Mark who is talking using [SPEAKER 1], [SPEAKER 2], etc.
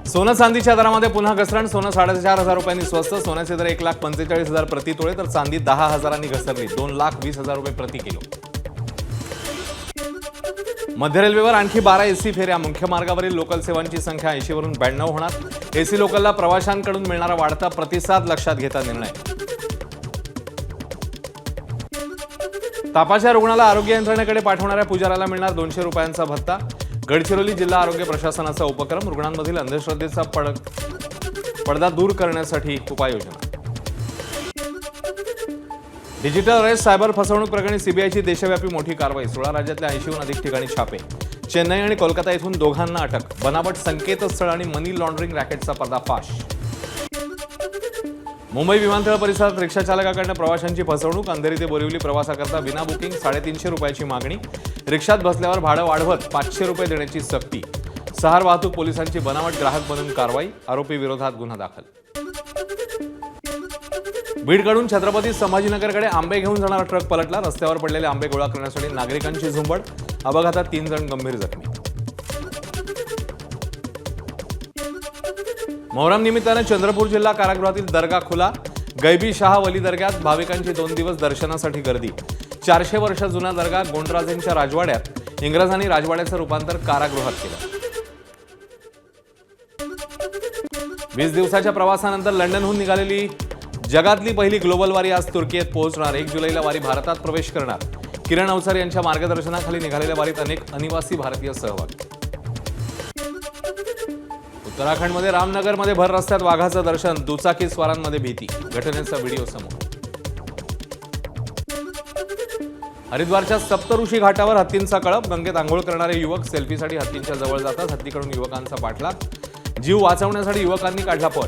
[SPEAKER 1] सोनं चांदीच्या दरामध्ये पुन्हा घसरण. सोनं 4,500 रुपयांनी स्वस्त. सोन्याचे दर 1,45,000 प्रति तोळे, तर चांदी 10,000 घसरली. 2,20,000 रुपये प्रति किलो. मध्य रेल्वेवर आणखी 12 एसी फेऱ्या. मुख्य मार्गावरील लोकल सेवांची संख्या 80 वरून 92 होणार. एसी लोकलला प्रवाशांकडून मिळणारा वाढता प्रतिसाद लक्षात घेता निर्णय. तापाच्या रुग्णाला आरोग्य यंत्रणेकडे पाठवणाऱ्या पुजाऱ्याला मिळणार 200 रुपयांचा भत्ता. गडचिरोली जिल्हा आरोग्य प्रशासनाचा उपक्रम. रुग्णांमधील अंधश्रद्धेचा पडदा दूर करण्यासाठी उपाययोजना. डिजिटल अरेस्ट सायबर फसवणूक प्रकरणी सीबीआयची देशव्यापी मोठी कारवाई. 16 राज्यातल्या 80हून अधिक ठिकाणी छापे. चेन्नई आणि कोलकाता येथून दोघांना अटक. बनावट संकेतस्थळ आणि मनी लॉन्ड्रिंग रॅकेटचा पर्दाफाश. मुंबई विमानतळ परिसरात रिक्षा चालकाकडून प्रवाशांची फसवणूक. अंधेरी ते बोरिवली प्रवासाकरता विना बुकिंग 350 रुपयाची मागणी. रिक्षात बसल्यावर भाडं वाढवत 500 रुपये देण्याची सक्ती. सहार वाहतूक पोलिसांची बनावट ग्राहक बनून कारवाई. आरोपी विरोधात गुन्हा दाखल. बीडकडून छत्रपती संभाजीनगरकडे आंबे घेऊन जाणारा ट्रक पलटला. रस्त्यावर पडलेले आंबे गोळा करण्यासाठी नागरिकांची झुंबड. अपघातात 3 जण गंभीर जखमी. मोहरम निमित्ताने चंद्रपूर जिल्हा कारागृहातील दर्गा खुला. गैबी शाह वली दर्ग्यात भाविकांची 2 दिवस दर्शनासाठी गर्दी. 400 वर्ष जुना दर्गा गोंडराजेंच्या राजवाड्यात. इंग्रजांनी राजवाड्याचं रूपांतर कारागृहात केलं. 20 दिवसाच्या प्रवासानंतर लंडनहून निघालेली जगातली पहिली ग्लोबल वारी आज तुर्कीत पोहोचणार. 1 जुलैला वारी भारतात प्रवेश करणार. किरण अवसर यांच्या मार्गदर्शनाखाली निघालेल्या वारीत अनेक अनिवासी भारतीय सहभागी. उत्तराखंडमध्ये रामनगरमध्ये भर रस्त्यात वाघाचं दर्शन. दुचाकी स्वारांमध्ये भीती. घटनेचा व्हिडिओ समोर. हरिद्वारच्या सप्तऋषी घाटावर हत्तींचा कळप. गंगेत आंघोळ करणारे युवक सेल्फीसाठी हत्तींच्या जवळ जातात. हत्तीकडून युवकांचा पाठलाग. जीव वाचवण्यासाठी युवकांनी काढला पळ.